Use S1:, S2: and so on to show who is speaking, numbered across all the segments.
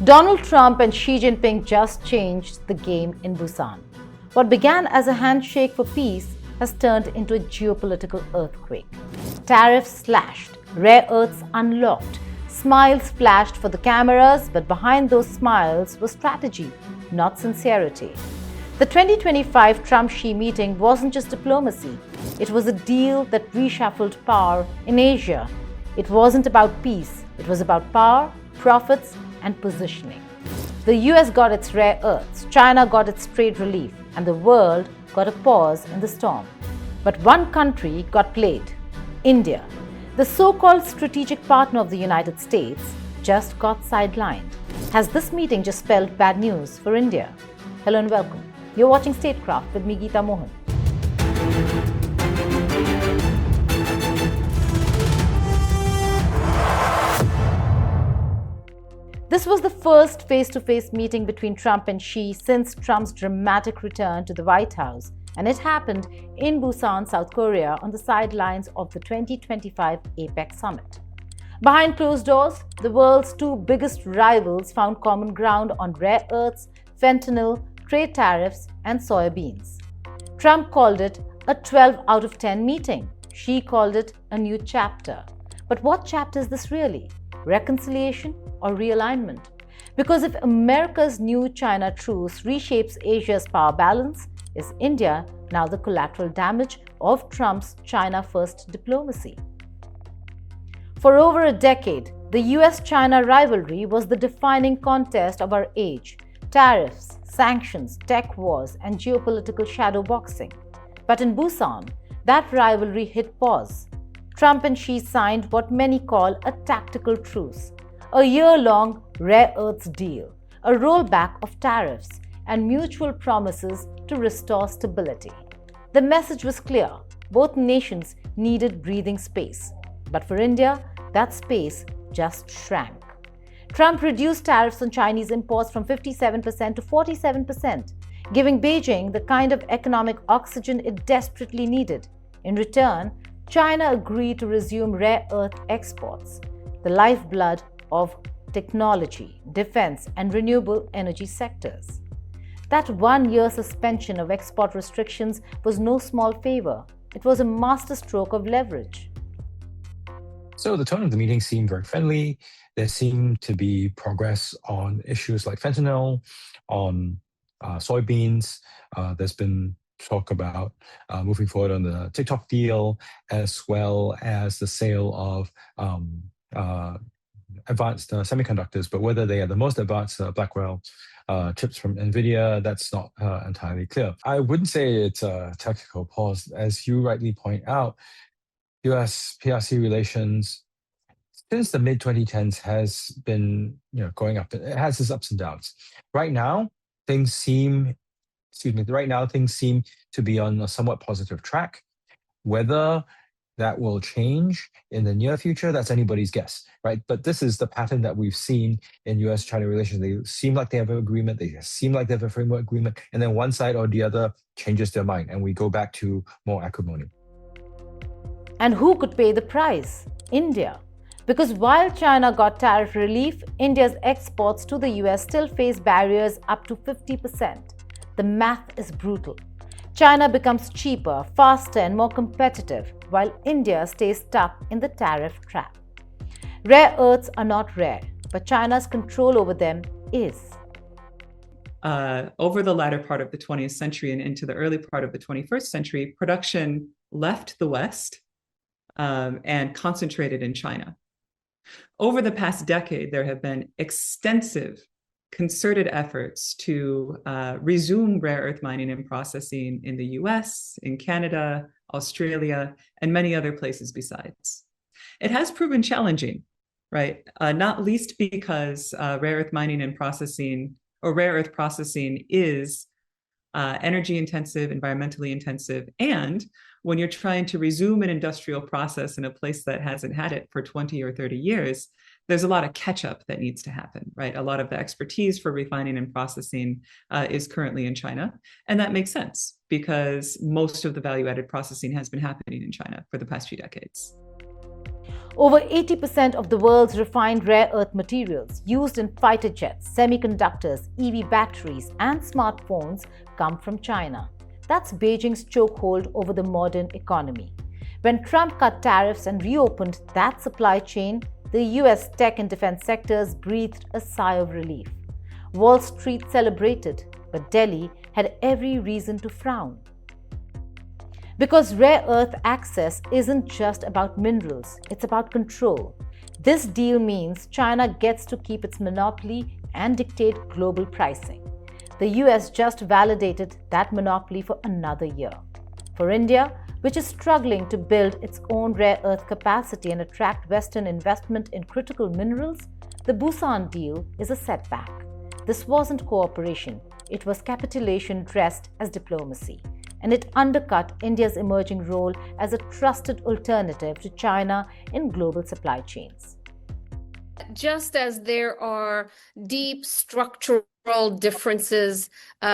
S1: Donald Trump and Xi Jinping just changed the game in Busan. What began as a handshake for peace has turned into a geopolitical earthquake. Tariffs slashed, rare earths unlocked, smiles flashed for the cameras, but behind those smiles was strategy, not sincerity. The 2025 Trump-Xi meeting wasn't just diplomacy. It was a deal that reshuffled power in Asia. It wasn't about peace. It was about power, profits, and positioning. The US got its rare earths, China got its trade relief, and the world got a pause in the storm. But one country got played: India. The so-called strategic partner of the United States just got sidelined. Has this meeting just spelled bad news for India? Hello and welcome. You're watching Statecraft with me, Geeta Mohan. This was the first face-to-face meeting between Trump and Xi since Trump's dramatic return to the White House, and it happened in Busan, South Korea, on the sidelines of the 2025 APEC Summit. Behind closed doors, the world's two biggest rivals found common ground on rare earths, fentanyl, trade tariffs, and soybeans. Trump called it a 12 out of 10 meeting. Xi called it a new chapter. But what chapter is this really? Reconciliation or realignment? Because if America's new China truce reshapes Asia's power balance, is India now the collateral damage of Trump's China-first diplomacy? For over a decade, the US-China rivalry was the defining contest of our age: tariffs, sanctions, tech wars, and geopolitical shadow boxing. But in Busan, that rivalry hit pause. Trump and Xi signed what many call a tactical truce, a year-long rare earths deal, a rollback of tariffs, and mutual promises to restore stability. The message was clear: both nations needed breathing space. But for India, that space just shrank. Trump reduced tariffs on Chinese imports from 57% to 47%, giving Beijing the kind of economic oxygen it desperately needed. In return, China agreed to resume rare earth exports, the lifeblood of technology, defense, and renewable energy sectors. That one-year suspension of export restrictions was no small favor. It was a masterstroke of leverage.
S2: So the tone of the meeting seemed very friendly. There seemed to be progress on issues like fentanyl, on soybeans. There's been talk about moving forward on the TikTok deal, as well as the sale of advanced semiconductors. But whether they are the most advanced Blackwell chips from NVIDIA, that's not entirely clear. I wouldn't say it's a tactical pause. As you rightly point out, US-PRC relations since the mid-2010s has been going up. It has its ups and downs. Right now, things seem to be on a somewhat positive track. Whether that will change in the near future, that's anybody's guess, right? But this is the pattern that we've seen in US-China relations. They seem like they have an agreement, they seem like they have a framework agreement, and then one side or the other changes their mind, and we go back to more acrimony.
S1: And who could pay the price? India. Because while China got tariff relief, India's exports to the US still face barriers up to 50%. The math is brutal. China becomes cheaper, faster, and more competitive, while India stays stuck in the tariff trap. Rare earths are not rare, but China's control over them is.
S3: Over the latter part of the 20th century and into the early part of the 21st century, production left the West and concentrated in China. Over the past decade, there have been extensive concerted efforts to resume rare earth mining and processing in the US, in Canada, Australia, and many other places besides. It has proven challenging, right? Not least because rare earth mining and processing, or rare earth processing, is energy intensive, environmentally intensive, and when you're trying to resume an industrial process in a place that hasn't had it for 20 or 30 years, there's a lot of catch-up that needs to happen, right? A lot of the expertise for refining and processing is currently in China. And that makes sense because most of the value-added processing has been happening in China for the past few decades.
S1: Over 80% of the world's refined rare earth materials used in fighter jets, semiconductors, EV batteries, and smartphones come from China. That's Beijing's chokehold over the modern economy. When Trump cut tariffs and reopened that supply chain, the US tech and defense sectors breathed a sigh of relief. Wall Street celebrated, but Delhi had every reason to frown. Because rare earth access isn't just about minerals, it's about control. This deal means China gets to keep its monopoly and dictate global pricing. The US just validated that monopoly for another year. For India, which is struggling to build its own rare earth capacity and attract Western investment in critical minerals, the Busan deal is a setback. This wasn't cooperation, it was capitulation dressed as diplomacy. And it undercut India's emerging role as a trusted alternative to China in global supply chains.
S4: Just as there are deep structural differences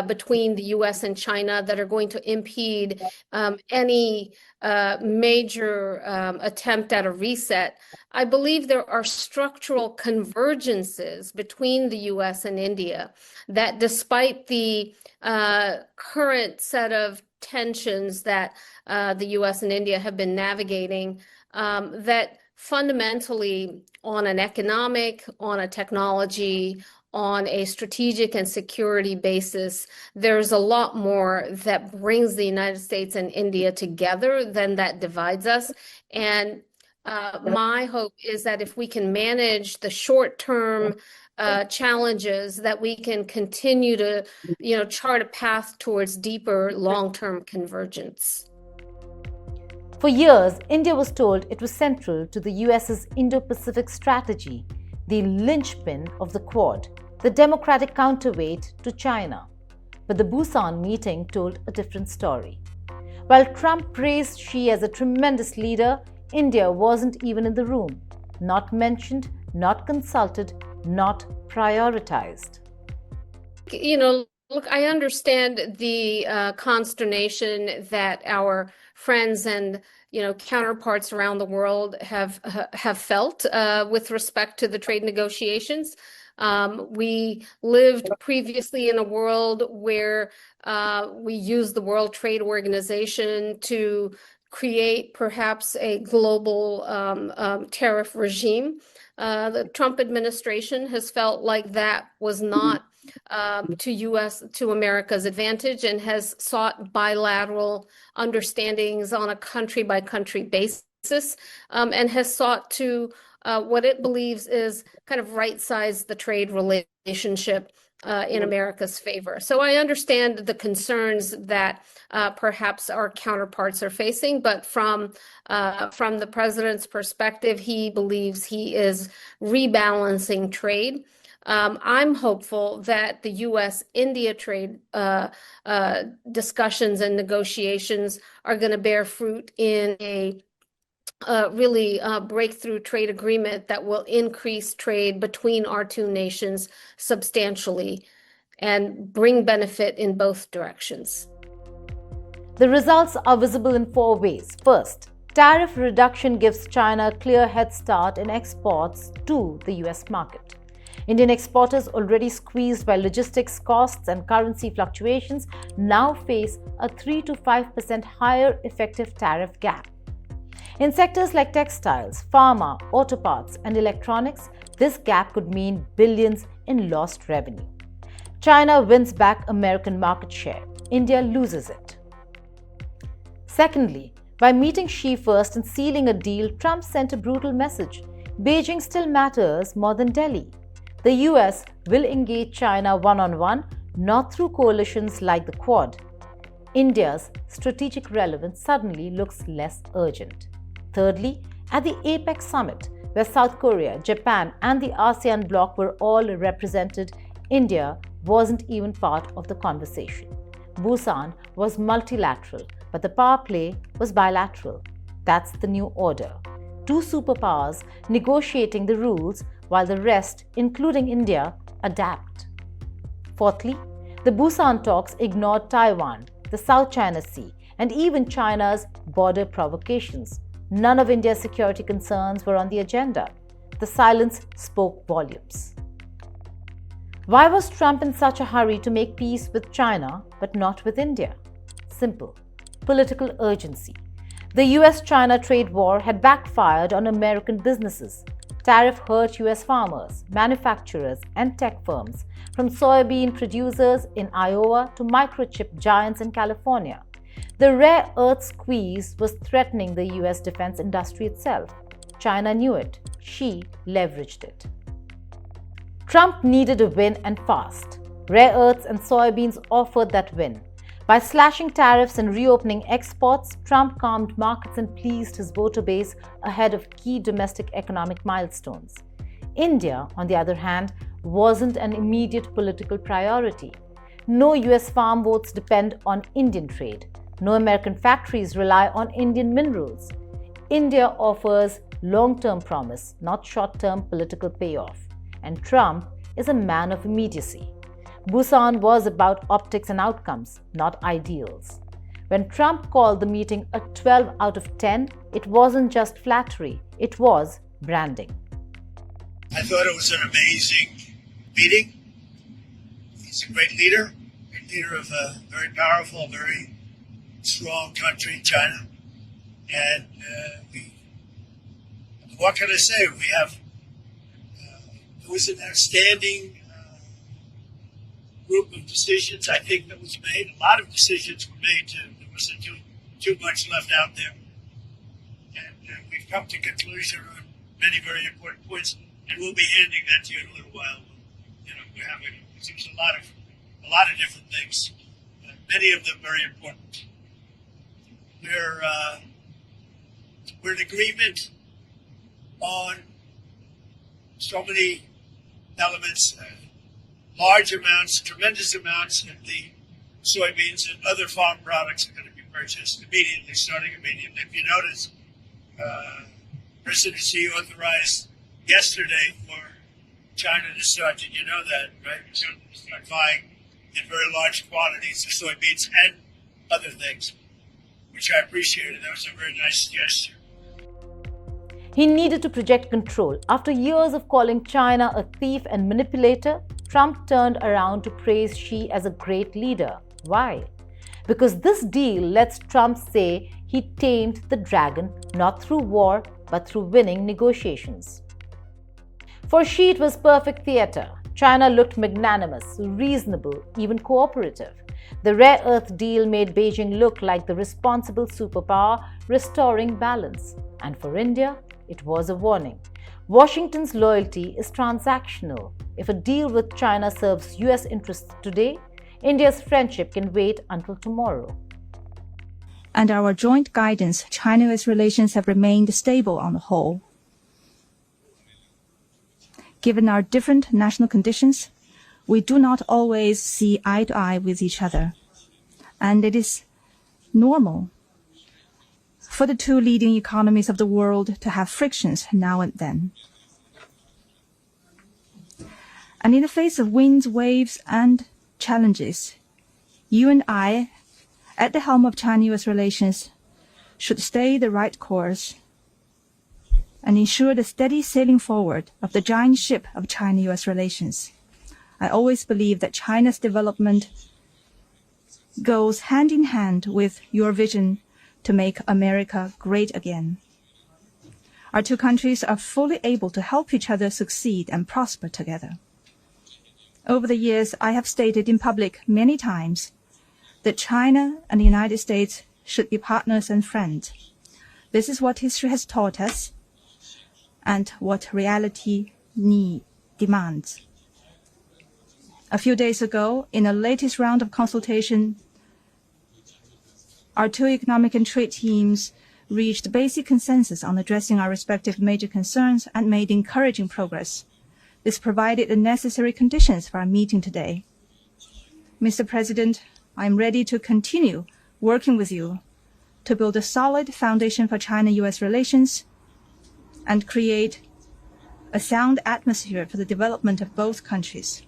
S4: between the US and China that are going to impede any major attempt at a reset, I believe there are structural convergences between the US and India that, despite the current set of tensions that the US and India have been navigating, that fundamentally, on an economic, on a technology, on a strategic and security basis, there's a lot more that brings the United States and India together than that divides us. And my hope is that if we can manage the short-term challenges, that we can continue to, chart a path towards deeper long-term convergence.
S1: For years, India was told it was central to the US's Indo-Pacific strategy, the linchpin of the Quad, the democratic counterweight to China. But the Busan meeting told a different story. While Trump praised Xi as a tremendous leader, India wasn't even in the room, not mentioned, not consulted, not prioritized.
S4: Look, I understand the consternation that our friends and counterparts around the world have felt with respect to the trade negotiations. We lived previously in a world where we used the World Trade Organization to create perhaps a global tariff regime. The Trump administration has felt like that was not to America's advantage, and has sought bilateral understandings on a country-by-country basis, and has sought to what it believes is kind of right-size the trade relationship in America's favor. So I understand the concerns that perhaps our counterparts are facing, but from the president's perspective, he believes he is rebalancing trade. I'm hopeful that the U.S.-India trade discussions and negotiations are going to bear fruit in a really breakthrough trade agreement that will increase trade between our two nations substantially and bring benefit in both directions.
S1: The results are visible in four ways. First, tariff reduction gives China a clear head start in exports to the US market. Indian exporters, already squeezed by logistics costs and currency fluctuations, now face a 3 to 5% higher effective tariff gap. In sectors like textiles, pharma, auto parts, and electronics, this gap could mean billions in lost revenue. China wins back American market share. India loses it. Secondly, by meeting Xi first and sealing a deal, Trump sent a brutal message. Beijing still matters more than Delhi. The US will engage China one-on-one, not through coalitions like the Quad. India's strategic relevance suddenly looks less urgent. Thirdly, at the APEC Summit, where South Korea, Japan, and the ASEAN bloc were all represented, India wasn't even part of the conversation. Busan was multilateral, but the power play was bilateral. That's the new order. Two superpowers negotiating the rules while the rest, including India, adapt. Fourthly, the Busan talks ignored Taiwan, the South China Sea, and even China's border provocations. none of India's security concerns were on the agenda. The silence spoke volumes. Why was Trump in such a hurry to make peace with China but not with India? Simple: political urgency. The US-China trade war had backfired on American businesses. Tariff hurt US farmers, manufacturers, and tech firms, from soybean producers in Iowa to microchip giants in California. The rare earth squeeze was threatening the US defense industry itself. China knew it. Xi leveraged it. Trump needed a win, and fast. Rare earths and soybeans offered that win. By slashing tariffs and reopening exports, Trump calmed markets and pleased his voter base ahead of key domestic economic milestones. India, on the other hand, wasn't an immediate political priority. No US farm votes depend on Indian trade. No American factories rely on Indian minerals. India offers long-term promise, not short-term political payoff. And Trump is a man of immediacy. Busan was about optics and outcomes, not ideals. When Trump called the meeting a 12 out of 10, it wasn't just flattery, it was branding.
S5: I thought it was an amazing meeting. He's a great leader of a very powerful, very strong country, China. And what can I say? It was an outstanding group of decisions, I think, that was made. A lot of decisions were made. There wasn't too much left out there. And we've come to conclusion on many very important points, and we'll be handing that to you in a little while. We're having a lot of different things, many of them very important. We're in agreement on so many elements, large amounts, tremendous amounts of the soybeans and other farm products are going to be purchased immediately, starting immediately. If you notice, President Xi authorized yesterday for China to start, did you know that, right? To start buying in very large quantities of soybeans and other things, which I appreciated. That was a very nice gesture.
S1: He needed to project control. After years of calling China a thief and manipulator, Trump turned around to praise Xi as a great leader. Why? Because this deal lets Trump say he tamed the dragon not through war but through winning negotiations. For Xi, it was perfect theater. China looked magnanimous, reasonable, even cooperative. The rare earth deal made Beijing look like the responsible superpower restoring balance. And for India, it was a warning. Washington's loyalty is transactional. If a deal with China serves US interests today, India's friendship can wait until tomorrow.
S6: Under our joint guidance, China-US relations have remained stable on the whole. Given our different national conditions, we do not always see eye to eye with each other. And it is normal for the two leading economies of the world to have frictions now and then. And in the face of winds, waves, and challenges, you and I, at the helm of China-US relations, should stay the right course and ensure the steady sailing forward of the giant ship of China-US relations. I always believe that China's development goes hand in hand with your vision to make America great again. Our two countries are fully able to help each other succeed and prosper together. Over the years, I have stated in public many times that China and the United States should be partners and friends. This is what history has taught us and what reality demands. A few days ago, in the latest round of consultation, our two economic and trade teams reached basic consensus on addressing our respective major concerns and made encouraging progress. This provided the necessary conditions for our meeting today. Mr. President, I am ready to continue working with you to build a solid foundation for China-US relations and create a sound atmosphere for the development of both countries.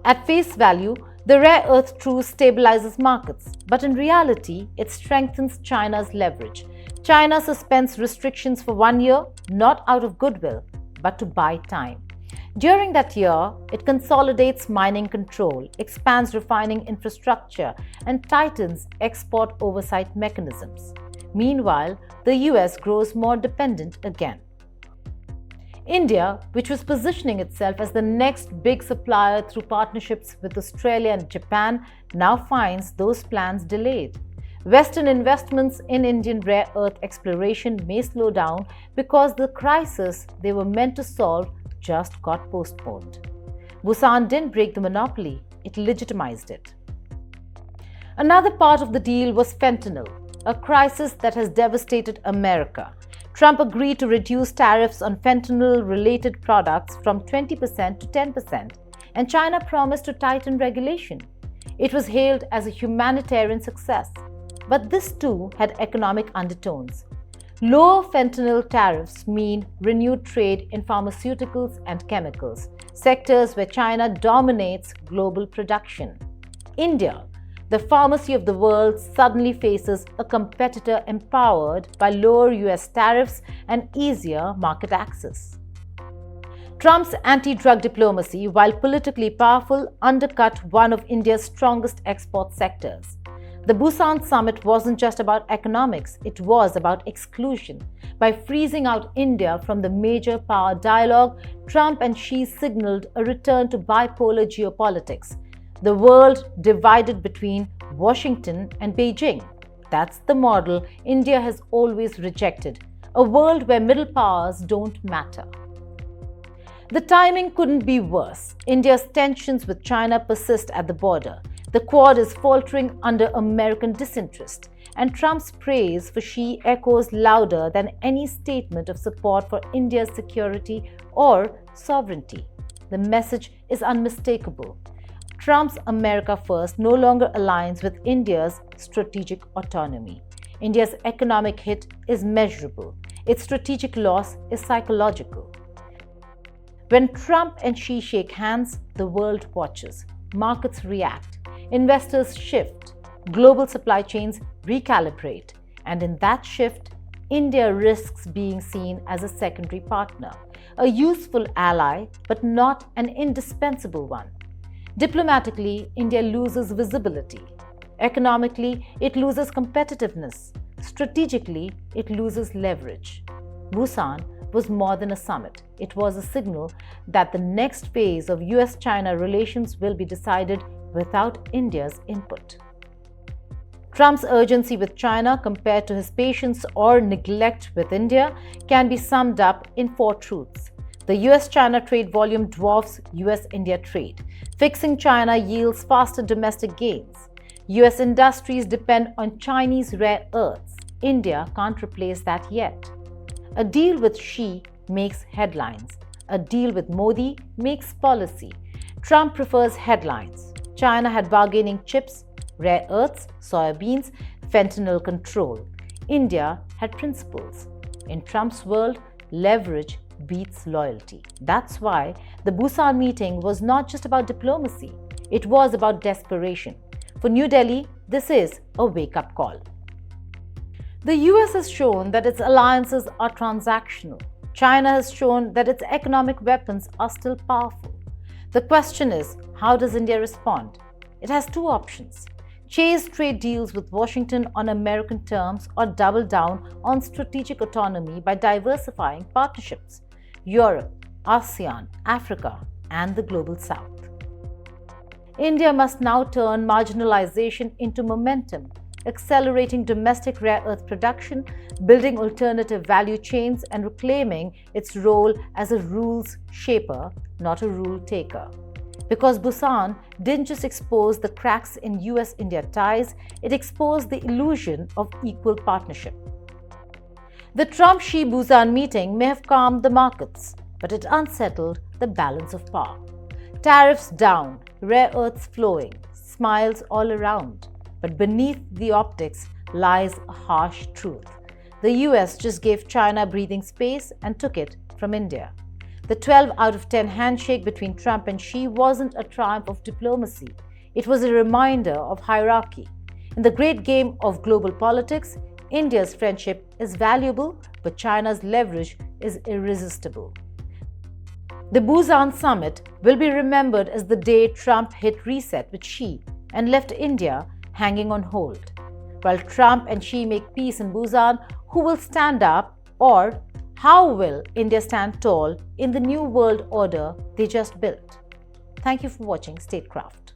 S1: At face value, the rare earth truce stabilizes markets, but in reality, it strengthens China's leverage. China suspends restrictions for 1 year, not out of goodwill, but to buy time. During that year, it consolidates mining control, expands refining infrastructure, and tightens export oversight mechanisms. Meanwhile, the US grows more dependent again. India, which was positioning itself as the next big supplier through partnerships with Australia and Japan, now finds those plans delayed. Western investments in Indian rare earth exploration may slow down because the crisis they were meant to solve just got postponed. Busan didn't break the monopoly, it legitimized it. Another part of the deal was fentanyl, a crisis that has devastated America. Trump agreed to reduce tariffs on fentanyl-related products from 20% to 10%, and China promised to tighten regulation. It was hailed as a humanitarian success, but this too had economic undertones. Lower fentanyl tariffs mean renewed trade in pharmaceuticals and chemicals, sectors where China dominates global production. India, the pharmacy of the world, suddenly faces a competitor empowered by lower US tariffs and easier market access. Trump's anti-drug diplomacy, while politically powerful, undercut one of India's strongest export sectors. The Busan summit wasn't just about economics, it was about exclusion. By freezing out India from the major power dialogue, Trump and Xi signaled a return to bipolar geopolitics. The world divided between Washington and Beijing. That's the model India has always rejected, a world where middle powers don't matter. The timing couldn't be worse. India's tensions with China persist at the border. The Quad is faltering under American disinterest, and Trump's praise for Xi echoes louder than any statement of support for India's security or sovereignty. The message is unmistakable. Trump's America First no longer aligns with India's strategic autonomy. India's economic hit is measurable. Its strategic loss is psychological. When Trump and Xi shake hands, the world watches. Markets react. Investors shift. Global supply chains recalibrate. And in that shift, India risks being seen as a secondary partner, a useful ally, but not an indispensable one. Diplomatically, India loses visibility. Economically, it loses competitiveness. Strategically, it loses leverage. Busan was more than a summit. It was a signal that the next phase of US-China relations will be decided without India's input. Trump's urgency with China compared to his patience or neglect with India can be summed up in 4 truths. The US-China trade volume dwarfs US-India trade. Fixing China yields faster domestic gains. US industries depend on Chinese rare earths. India can't replace that yet. A deal with Xi makes headlines. A deal with Modi makes policy. Trump prefers headlines. China had bargaining chips, rare earths, soybeans, fentanyl control. India had principles. In Trump's world, leverage beats loyalty. That's why the Busan meeting was not just about diplomacy, it was about desperation. For New Delhi, this is a wake-up call. The US has shown that its alliances are transactional. China has shown that its economic weapons are still powerful. The question is, how does India respond? It has 2 options. Chase trade deals with Washington on American terms or double down on strategic autonomy by diversifying partnerships. Europe, ASEAN, Africa, and the Global South. India must now turn marginalization into momentum, accelerating domestic rare earth production, building alternative value chains, and reclaiming its role as a rules shaper, not a rule taker. Because Busan didn't just expose the cracks in US-India ties, it exposed the illusion of equal partnership. The Trump-Xi Busan meeting may have calmed the markets, but it unsettled the balance of power. Tariffs down, rare earths flowing, smiles all around. But beneath the optics lies a harsh truth. The US just gave China breathing space and took it from India. The 12 out of 10 handshake between Trump and Xi wasn't a triumph of diplomacy. It was a reminder of hierarchy. In the great game of global politics, India's friendship is valuable, but China's leverage is irresistible. The Busan Summit will be remembered as the day Trump hit reset with Xi and left India hanging on hold. While Trump and Xi make peace in Busan, who will stand up, or how will India stand tall in the new world order they just built? Thank you for watching Statecraft.